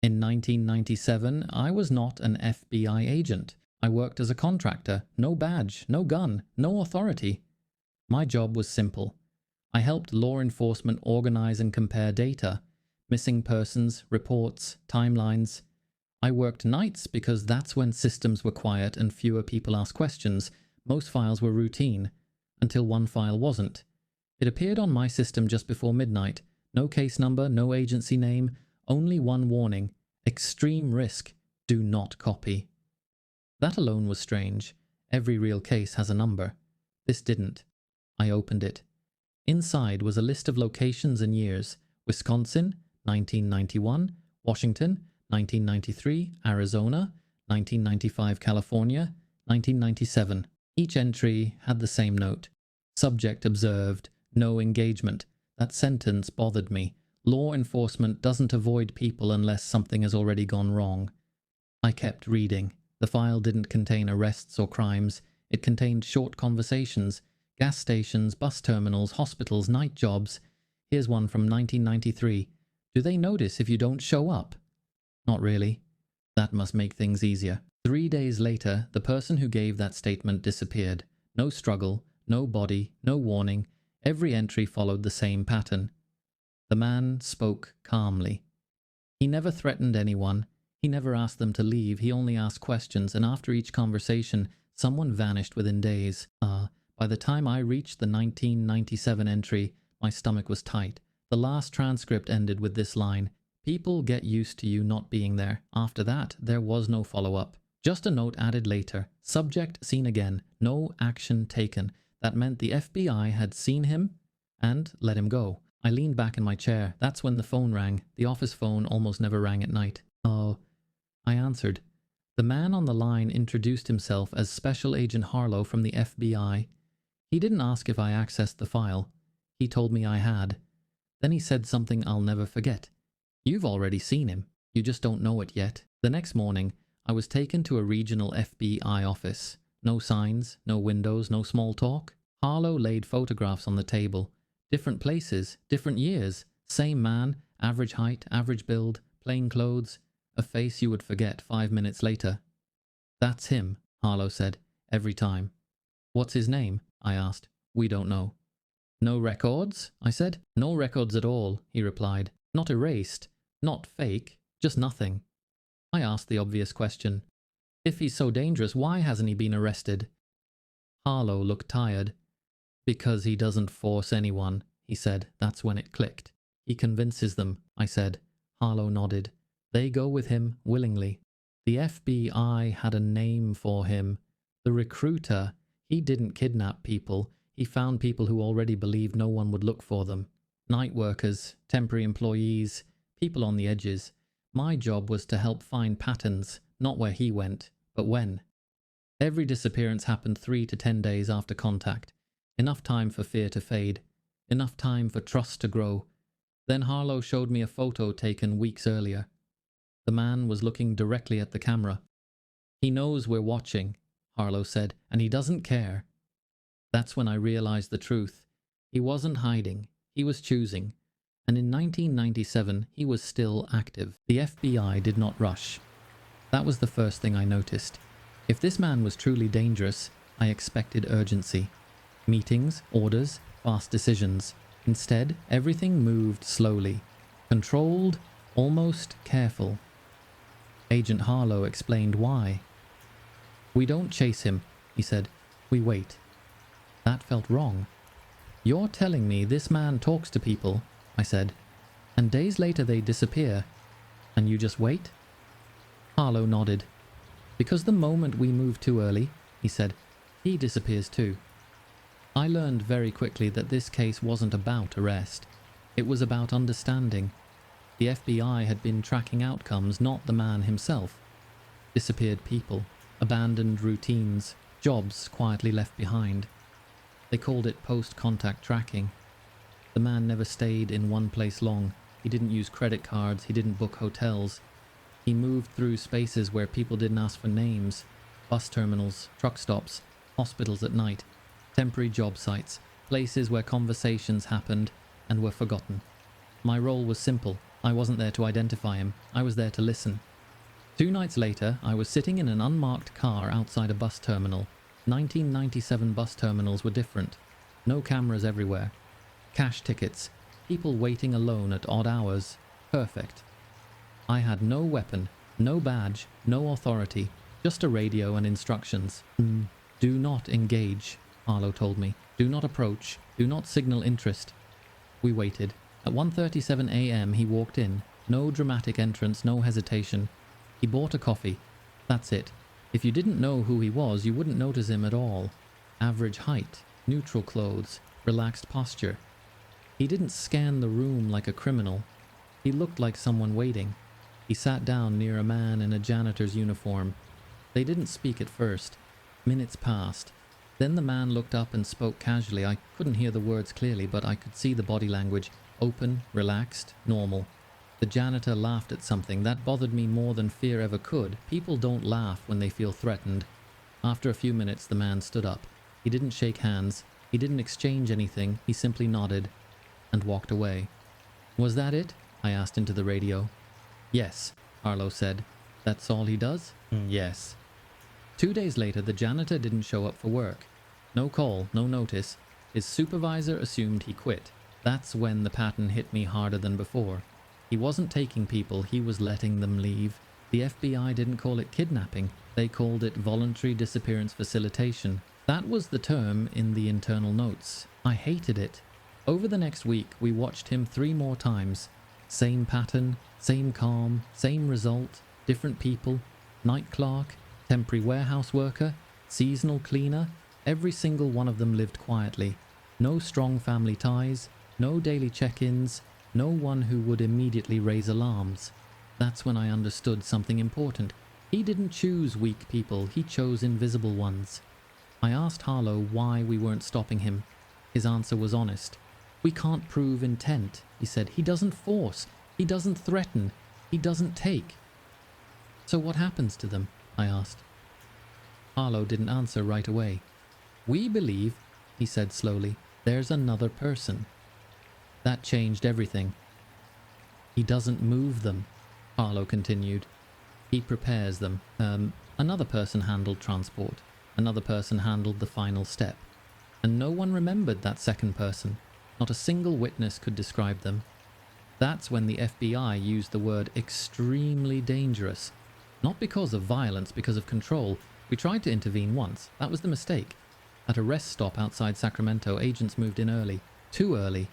In 1997, I was not an FBI agent. I worked as a contractor, no badge, no gun, no authority. My job was simple. I helped law enforcement organize and compare data, missing persons, reports, timelines. I worked nights because that's when systems were quiet and fewer people asked questions. Most files were routine, until one file wasn't. It appeared on my system just before midnight. No case number, no agency name, only one warning. Extreme risk. Do not copy. That alone was strange. Every real case has a number. This didn't. I opened it. Inside was a list of locations and years. Wisconsin, 1991. Washington, 1993. Arizona, 1995. California, 1997. Each entry had the same note. Subject observed. No engagement. That sentence bothered me. Law enforcement doesn't avoid people unless something has already gone wrong. I kept reading. The file didn't contain arrests or crimes. It contained short conversations, gas stations, bus terminals, hospitals, night jobs. Here's one from 1993. Do they notice if you don't show up? Not really. That must make things easier. 3 days later, the person who gave that statement disappeared. No struggle, no body, no warning. Every entry followed the same pattern. The man spoke calmly. He never threatened anyone. He never asked them to leave. He only asked questions, and after each conversation, someone vanished within days. By the time I reached the 1997 entry, my stomach was tight. The last transcript ended with this line: "People get used to you not being there." After that, there was no follow-up. Just a note added later. Subject seen again. No action taken. That meant the FBI had seen him and let him go. I leaned back in my chair. That's when the phone rang. The office phone almost never rang at night. "Oh." I answered. The man on the line introduced himself as Special Agent Harlow from the FBI. He didn't ask if I accessed the file. He told me I had. Then he said something I'll never forget. "You've already seen him. You just don't know it yet." The next morning, I was taken to a regional FBI office. No signs, no windows, no small talk. Harlow laid photographs on the table. Different places, different years. Same man, average height, average build, plain clothes. A face you would forget 5 minutes later. "That's him," Harlow said, "every time." "What's his name?" I asked. "We don't know." "No records?" I said. "No records at all," he replied. "Not erased, not fake, just nothing." I asked the obvious question. "If he's so dangerous, why hasn't he been arrested?" Harlow looked tired. "Because he doesn't force anyone," he said. That's when it clicked. "He convinces them," I said. Harlow nodded. "They go with him willingly." The FBI had a name for him. The recruiter. He didn't kidnap people. He found people who already believed no one would look for them. Night workers, temporary employees, people on the edges. My job was to help find patterns, not where he went, but when. Every disappearance happened 3 to 10 days after contact. Enough time for fear to fade. Enough time for trust to grow. Then Harlow showed me a photo taken weeks earlier. The man was looking directly at the camera. "He knows we're watching," Harlow said, "and he doesn't care." That's when I realized the truth. He wasn't hiding. He was choosing. And in 1997, he was still active. The FBI did not rush. That was the first thing I noticed. If this man was truly dangerous, I expected urgency. Meetings, orders, fast decisions. Instead, everything moved slowly. Controlled, almost careful. Agent Harlow explained why. "We don't chase him," he said. "We wait." That felt wrong. "You're telling me this man talks to people," I said, "and days later they disappear, and you just wait?" Harlow nodded. "Because the moment we move too early," he said, "he disappears too." I learned very quickly that this case wasn't about arrest. It was about understanding. The FBI had been tracking outcomes, not the man himself. Disappeared people, abandoned routines, jobs quietly left behind. They called it post-contact tracking. The man never stayed in one place long. He didn't use credit cards, he didn't book hotels. He moved through spaces where people didn't ask for names. Bus terminals, truck stops, hospitals at night, temporary job sites, places where conversations happened and were forgotten. My role was simple. I wasn't there to identify him. I was there to listen. 2 nights later, I was sitting in an unmarked car outside a bus terminal. 1997 bus terminals were different. No cameras everywhere. Cash tickets. People waiting alone at odd hours. Perfect. I had no weapon, no badge, no authority, just a radio and instructions. Do not engage, Harlow told me. Do not approach. Do not signal interest. We waited. At 1:37 a.m. he walked in. No dramatic entrance, no hesitation. He bought a coffee. That's it. If you didn't know who he was, you wouldn't notice him at all. Average height, neutral clothes, relaxed posture. He didn't scan the room like a criminal. He looked like someone waiting. He sat down near a man in a janitor's uniform. They didn't speak at first. Minutes passed. Then the man looked up and spoke casually. I couldn't hear the words clearly, but I could see the body language. Open, relaxed, normal. The janitor laughed at something. That bothered me more than fear ever could. People don't laugh when they feel threatened. After a few minutes, the man stood up. He didn't shake hands. He didn't exchange anything. He simply nodded and walked away. Was that it? I asked into the radio. Yes, Harlow said. That's all he does? Yes. 2 days later, the janitor didn't show up for work. No call, no notice. His supervisor assumed he quit. That's when the pattern hit me harder than before. He wasn't taking people, he was letting them leave. The FBI didn't call it kidnapping. They called it voluntary disappearance facilitation. That was the term in the internal notes. I hated it. Over the next week, we watched him 3 more times. Same pattern, same calm, same result, different people. Night clerk, temporary warehouse worker, seasonal cleaner. Every single one of them lived quietly. No strong family ties, no daily check-ins, no one who would immediately raise alarms. That's when I understood something important. He didn't choose weak people, he chose invisible ones. I asked Harlow why we weren't stopping him. His answer was honest. We can't prove intent, he said. He doesn't force, he doesn't threaten, he doesn't take. So what happens to them? I asked. Harlow didn't answer right away. We believe, he said slowly, there's another person. That changed everything. He doesn't move them, Harlow continued. He prepares them. Another person handled transport. Another person handled the final step. And no one remembered that second person. Not a single witness could describe them. That's when the FBI used the word extremely dangerous. Not because of violence, because of control. We tried to intervene once. That was the mistake. At a rest stop outside Sacramento, agents moved in early. Too early.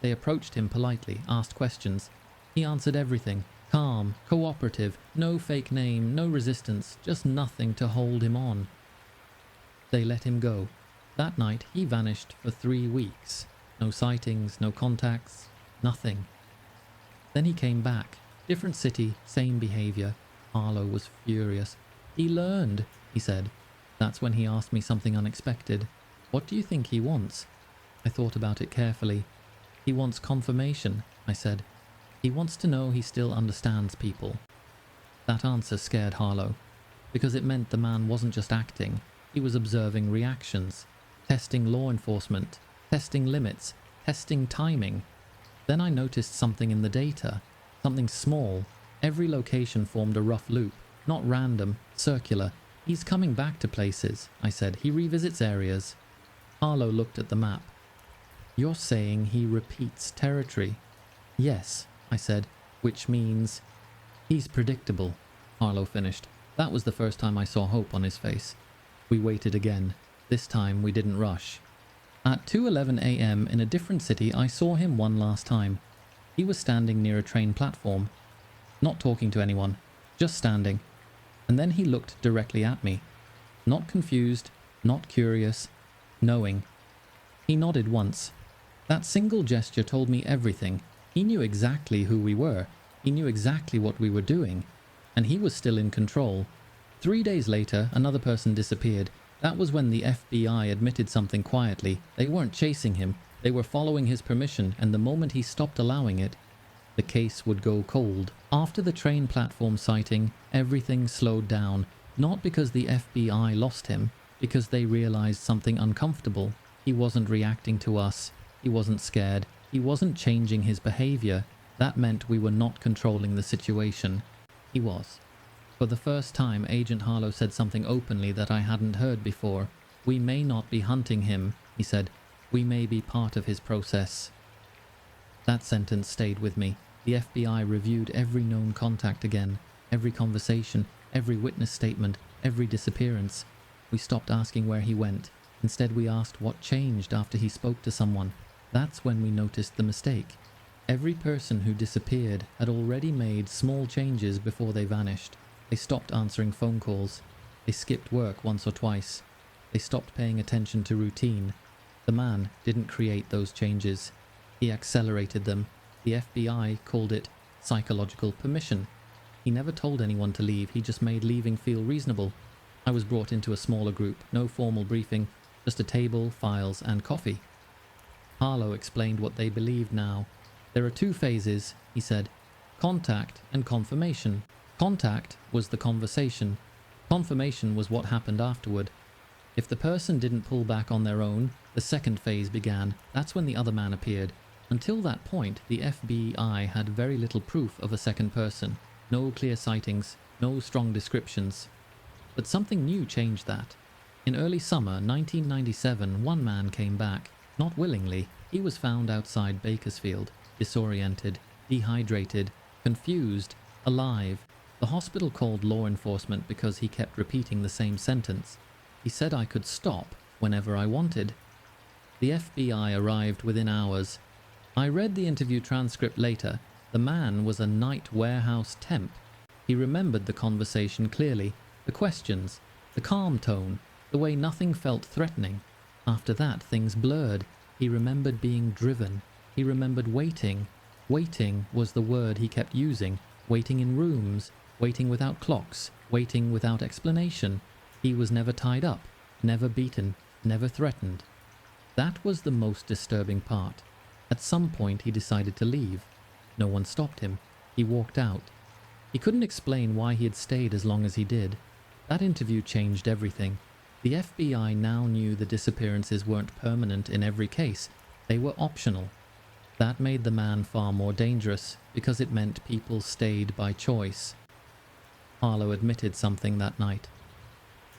They approached him politely, asked questions. He answered everything. Calm, cooperative, no fake name, no resistance, just nothing to hold him on. They let him go. That night, he vanished for 3 weeks. No sightings, no contacts, nothing. Then he came back. Different city, same behavior. Harlow was furious. He learned, he said. That's when he asked me something unexpected. What do you think he wants? I thought about it carefully. He wants confirmation, I said. He wants to know he still understands people. That answer scared Harlow, because it meant the man wasn't just acting. He was observing reactions, testing law enforcement, testing limits, testing timing. Then I noticed something in the data, something small. Every location formed a rough loop, not random, circular. He's coming back to places, I said. He revisits areas. Harlow looked at the map. You're saying he repeats territory? Yes, I said, which means he's predictable. Harlow finished. That was the first time I saw hope on his face. We waited again. This time we didn't rush. At 2:11 a.m. in a different city, I saw him one last time. He was standing near a train platform, not talking to anyone, just standing. And then he looked directly at me. Not confused, not curious, knowing. He nodded once. That single gesture told me everything. He knew exactly who we were. He knew exactly what we were doing. And he was still in control. 3 days later, another person disappeared. That was when the FBI admitted something quietly. They weren't chasing him. They were following his permission, and the moment he stopped allowing it, the case would go cold. After the train platform sighting, everything slowed down. Not because the FBI lost him, because they realized something uncomfortable. He wasn't reacting to us. He wasn't scared. He wasn't changing his behavior. That meant we were not controlling the situation. He was. For the first time, Agent Harlow said something openly that I hadn't heard before. "We may not be hunting him," he said. "We may be part of his process." That sentence stayed with me. The FBI reviewed every known contact again, every conversation, every witness statement, every disappearance. We stopped asking where he went. Instead, we asked what changed after he spoke to someone. That's when we noticed the mistake. Every person who disappeared had already made small changes before they vanished. They stopped answering phone calls. They skipped work once or twice. They stopped paying attention to routine. The man didn't create those changes. He accelerated them. The FBI called it psychological permission. He never told anyone to leave, he just made leaving feel reasonable. I was brought into a smaller group, no formal briefing, just a table, files, and coffee. Harlow explained what they believed now. "There are two phases," he said. "Contact and confirmation. Contact was the conversation. Confirmation was what happened afterward. If the person didn't pull back on their own, the second phase began. That's when the other man appeared. Until that point, the FBI had very little proof of a second person. No clear sightings, no strong descriptions. But something new changed that. In early summer 1997, one man came back. Not willingly. He was found outside Bakersfield, disoriented, dehydrated, confused, alive. The hospital called law enforcement because he kept repeating the same sentence. He said I could stop whenever I wanted. The FBI arrived within hours. I read the interview transcript later. The man was a night warehouse temp. He remembered the conversation clearly, the questions, the calm tone, the way nothing felt threatening. After that, things blurred. He remembered being driven. He remembered waiting. Waiting was the word he kept using. Waiting in rooms, waiting without clocks, waiting without explanation. He was never tied up, never beaten, never threatened. That was the most disturbing part. At some point he decided to leave. No one stopped him. He walked out. He couldn't explain why he had stayed as long as he did. That interview changed everything. The FBI now knew the disappearances weren't permanent in every case. They were optional. That made the man far more dangerous, because it meant people stayed by choice. Harlow admitted something that night.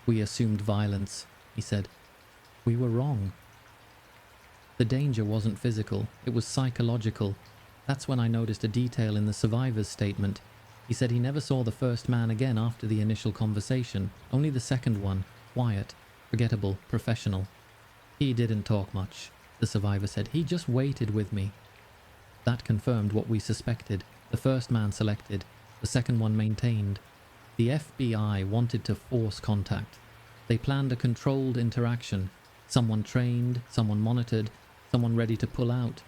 "We assumed violence," he said. "We were wrong. The danger wasn't physical, it was psychological. That's when I noticed a detail in the survivor's statement. He said he never saw the first man again after the initial conversation, only the second one, quiet, forgettable, professional. He didn't talk much," the survivor said. "He just waited with me." That confirmed what we suspected. The first man selected, the second one maintained. The FBI wanted to force contact. They planned a controlled interaction. Someone trained, someone monitored, someone ready to pull out.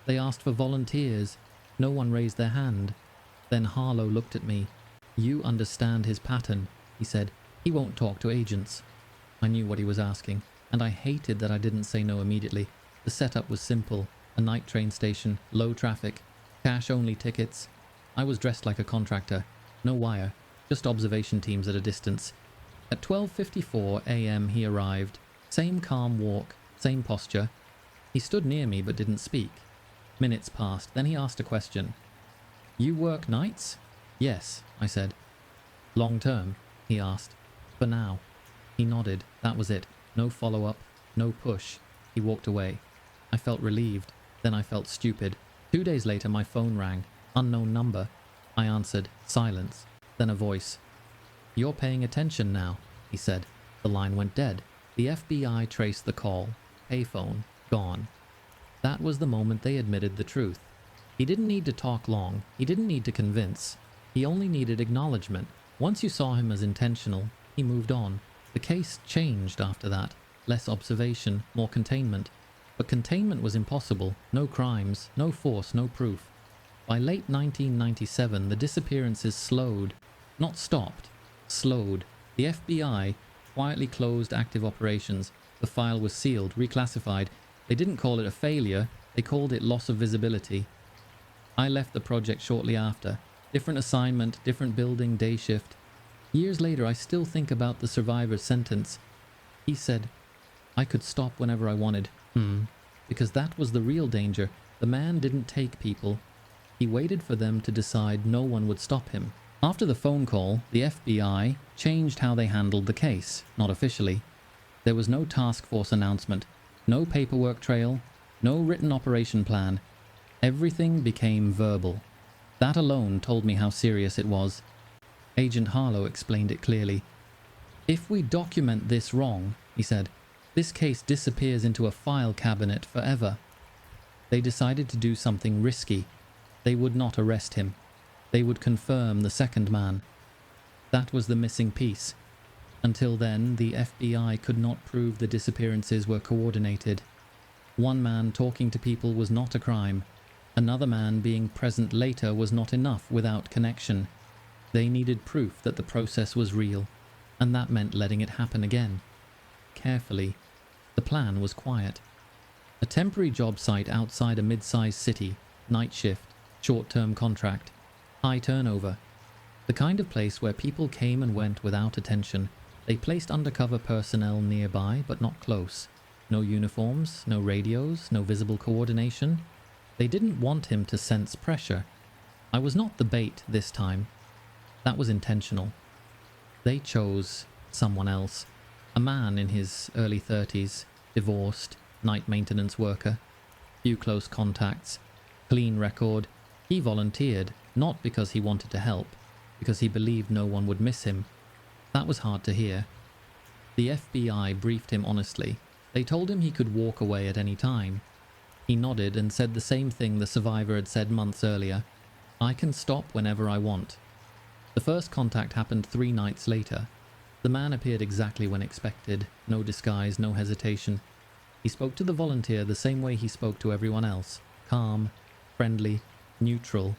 They asked for volunteers. No one raised their hand. Then Harlow looked at me. "You understand his pattern," he said. "He won't talk to agents." I knew what he was asking, and I hated that I didn't say no immediately. The setup was simple. A night train station, low traffic, cash-only tickets. I was dressed like a contractor. No wire, just observation teams at a distance. At 12:54 a.m. he arrived. Same calm walk, same posture. He stood near me but didn't speak. Minutes passed, then he asked a question. "You work nights?" "Yes," I said. "Long term?" he asked. "For now." He nodded. That was it. No follow-up, no push. He walked away. I felt relieved. Then I felt stupid. 2 days later my phone rang. Unknown number. I answered. Silence. Then a voice. "You're paying attention now," he said. The line went dead. The FBI traced the call. Payphone. Gone. That was the moment they admitted the truth. He didn't need to talk long. He didn't need to convince. He only needed acknowledgement. Once you saw him as intentional, he moved on. The case changed after that. Less observation, more containment. But containment was impossible. No crimes, no force, no proof. By late 1997, the disappearances slowed. Not stopped. Slowed. The FBI quietly closed active operations. The file was sealed, reclassified. They didn't call it a failure. They called it loss of visibility. I left the project shortly after. Different assignment, different building, day shift. Years later, I still think about the survivor's sentence. He said, "I could stop whenever I wanted." Because that was the real danger. The man didn't take people. He waited for them to decide no one would stop him. After the phone call, the FBI changed how they handled the case, not officially. There was no task force announcement, no paperwork trail, no written operation plan. Everything became verbal. That alone told me how serious it was. Agent Harlow explained it clearly. "If we document this wrong," he said, "this case disappears into a file cabinet forever." They decided to do something risky. They would not arrest him. They would confirm the second man. That was the missing piece. Until then, the FBI could not prove the disappearances were coordinated. One man talking to people was not a crime. Another man being present later was not enough without connection. They needed proof that the process was real, and that meant letting it happen again. Carefully. The plan was quiet. A temporary job site outside a mid-sized city, night shift, short-term contract, high turnover. The kind of place where people came and went without attention. They placed undercover personnel nearby, but not close. No uniforms, no radios, no visible coordination. They didn't want him to sense pressure. I was not the bait this time. That was intentional. They chose someone else. A man in his early 30s, divorced, night maintenance worker, few close contacts, clean record. He volunteered, not because he wanted to help, because he believed no one would miss him. That was hard to hear. The FBI briefed him honestly. They told him he could walk away at any time. He nodded and said the same thing the survivor had said months earlier. "I can stop whenever I want." The first contact happened 3 nights later. The man appeared exactly when expected. No disguise, no hesitation. He spoke to the volunteer the same way he spoke to everyone else. Calm, friendly, neutral.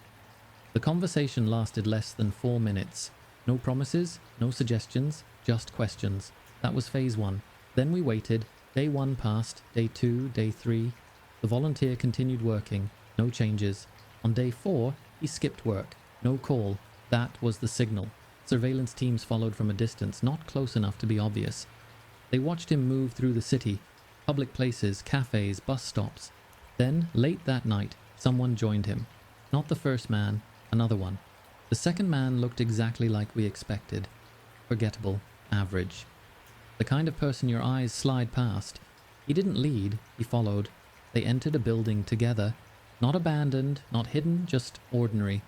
The conversation lasted less than 4 minutes. No promises, no suggestions, just questions. That was phase 1. Then we waited. Day 1 passed, day 2, day 3. The volunteer continued working. No changes. On day 4, he skipped work. No call. That was the signal. Surveillance teams followed from a distance, not close enough to be obvious. They watched him move through the city. Public places, cafes, bus stops. Then, late that night, someone joined him. Not the first man, another one. The second man looked exactly like we expected. Forgettable, average. The kind of person your eyes slide past. He didn't lead, he followed. They entered a building together. Not abandoned, not hidden, just ordinary.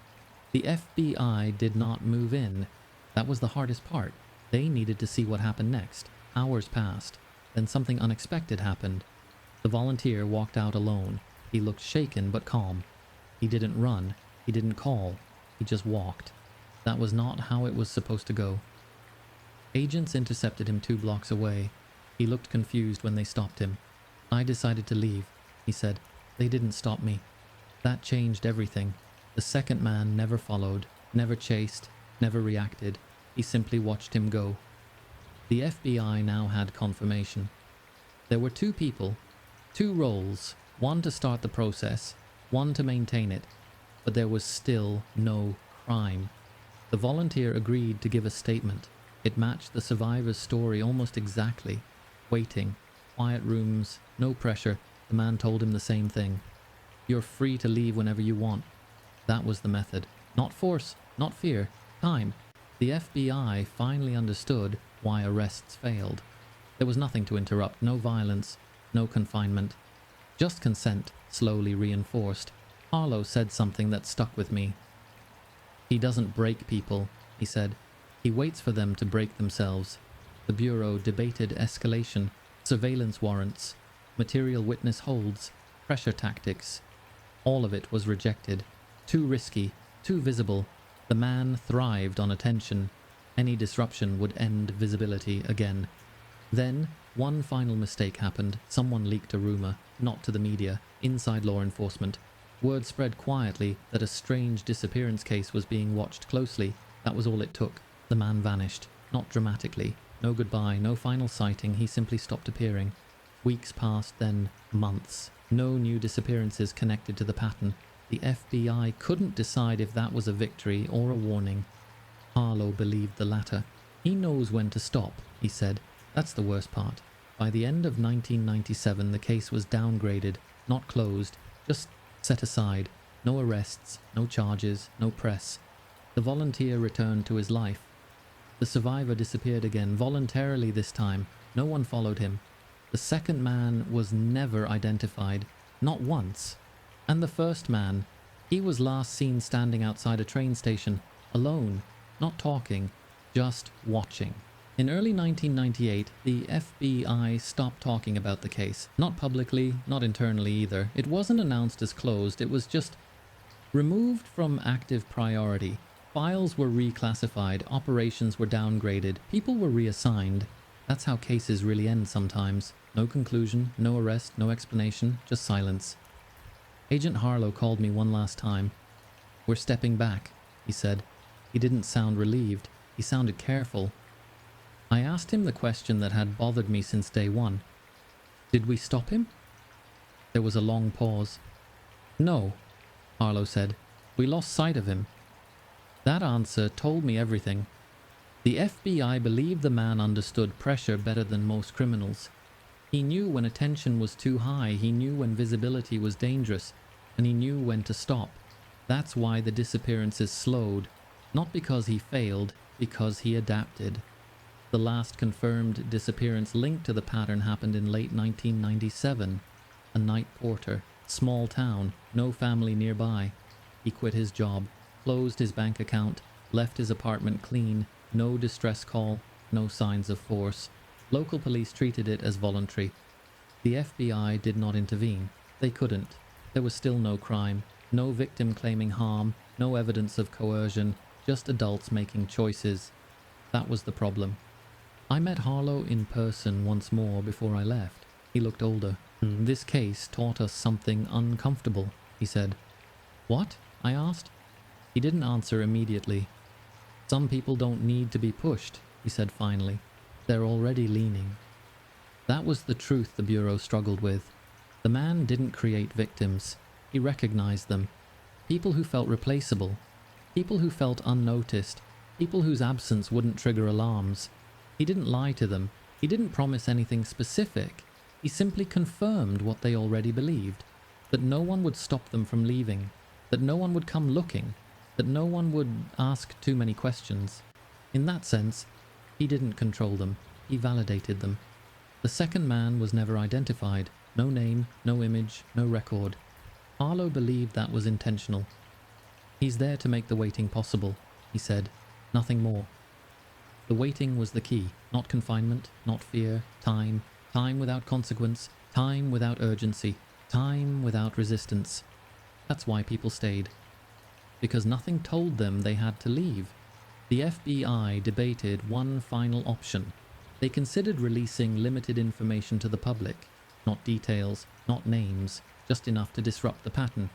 The FBI did not move in. That was the hardest part. They needed to see what happened next. Hours passed. Then something unexpected happened. The volunteer walked out alone. He looked shaken but calm. He didn't run. He didn't call. He just walked. That was not how it was supposed to go. Agents intercepted him 2 blocks away. He looked confused when they stopped him. "I decided to leave," he said. "They didn't stop me." That changed everything. The second man never followed, never chased, never reacted. He simply watched him go. The FBI now had confirmation. There were 2 people, 2 roles, one to start the process, one to maintain it, but there was still no crime. The volunteer agreed to give a statement. It matched the survivor's story almost exactly. Waiting, quiet rooms, no pressure. The man told him the same thing. "You're free to leave whenever you want." That was the method. Not force, not fear, time. The FBI finally understood why arrests failed. There was nothing to interrupt, no violence, no confinement. Just consent, slowly reinforced. Harlow said something that stuck with me. "He doesn't break people," he said. "He waits for them to break themselves." The Bureau debated escalation, surveillance warrants, material witness holds, pressure tactics. All of it was rejected. Too risky, too visible. The man thrived on attention. Any disruption would end visibility again. Then, one final mistake happened. Someone leaked a rumor, not to the media, inside law enforcement. Word spread quietly that a strange disappearance case was being watched closely. That was all it took. The man vanished. Not dramatically. No goodbye, no final sighting. He simply stopped appearing. Weeks passed, then months. No new disappearances connected to the pattern. The FBI couldn't decide if that was a victory or a warning. Harlow believed the latter. "He knows when to stop," he said. "That's the worst part." By the end of 1997, the case was downgraded, not closed, just set aside. No arrests, no charges, no press. The volunteer returned to his life. The survivor disappeared again, voluntarily this time. No one followed him. The second man was never identified, not once. And the first man, he was last seen standing outside a train station, alone, not talking, just watching. In early 1998, the FBI stopped talking about the case. Not publicly, not internally either. It wasn't announced as closed, it was just removed from active priority. Files were reclassified, operations were downgraded, people were reassigned. That's how cases really end sometimes. No conclusion, no arrest, no explanation, just silence. Agent Harlow called me one last time. "We're stepping back," he said. He didn't sound relieved. He sounded careful. I asked him the question that had bothered me since day one. "Did we stop him?" There was a long pause. "No," Harlow said. "We lost sight of him." That answer told me everything. The FBI believed the man understood pressure better than most criminals. He knew when attention was too high, he knew when visibility was dangerous, and he knew when to stop. That's why the disappearances slowed, not because he failed, because he adapted. The last confirmed disappearance linked to the pattern happened in late 1997. A night porter, small town, no family nearby. He quit his job, closed his bank account, left his apartment clean, no distress call, no signs of force. Local police treated it as voluntary. The FBI did not intervene. They couldn't. There was still no crime, no victim claiming harm, no evidence of coercion, just adults making choices. That was the problem. I met Harlow in person once more before I left. He looked older. "This case taught us something uncomfortable," he said. "What?" I asked. He didn't answer immediately. "Some people don't need to be pushed," he said finally. "They're already leaning." That was the truth the Bureau struggled with. The man didn't create victims. He recognized them. People who felt replaceable. People who felt unnoticed. People whose absence wouldn't trigger alarms. He didn't lie to them. He didn't promise anything specific. He simply confirmed what they already believed. That no one would stop them from leaving. That no one would come looking. That no one would ask too many questions. In that sense, he didn't control them. He validated them. The second man was never identified. No name, no image, no record. Harlow believed that was intentional. "He's there to make the waiting possible," he said. "Nothing more." The waiting was the key, not confinement, not fear, time without consequence, time without urgency, time without resistance. That's why people stayed. Because nothing told them they had to leave. The FBI debated one final option. They considered releasing limited information to the public. Not details, not names, just enough to disrupt the pattern.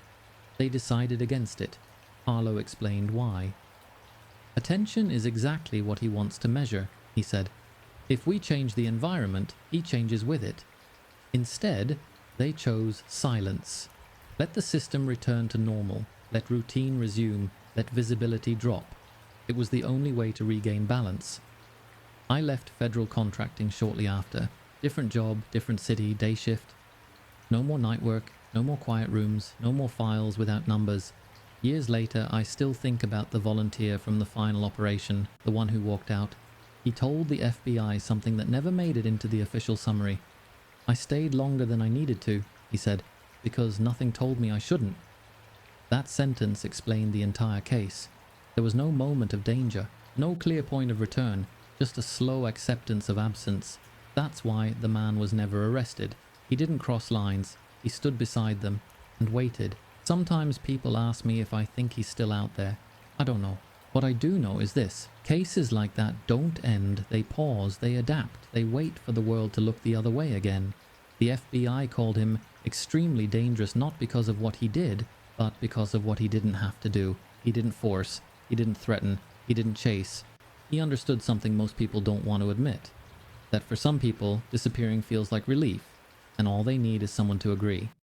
They decided against it. Harlow explained why. "Attention is exactly what he wants to measure," he said. "If we change the environment, he changes with it." Instead, they chose silence. Let the system return to normal. Let routine resume. Let visibility drop. It was the only way to regain balance. I left federal contracting shortly after. Different job, different city, day shift. No more night work, no more quiet rooms, no more files without numbers. Years later, I still think about the volunteer from the final operation, the one who walked out. He told the FBI something that never made it into the official summary. "I stayed longer than I needed to," he said, "because nothing told me I shouldn't." That sentence explained the entire case. There was no moment of danger, no clear point of return, just a slow acceptance of absence. That's why the man was never arrested. He didn't cross lines. He stood beside them and waited. Sometimes people ask me if I think he's still out there. I don't know. What I do know is this. Cases like that don't end. They pause. They adapt. They wait for the world to look the other way again. The FBI called him extremely dangerous not because of what he did, but because of what he didn't have to do. He didn't force. He didn't threaten. He didn't chase. He understood something most people don't want to admit. That for some people, disappearing feels like relief, and all they need is someone to agree.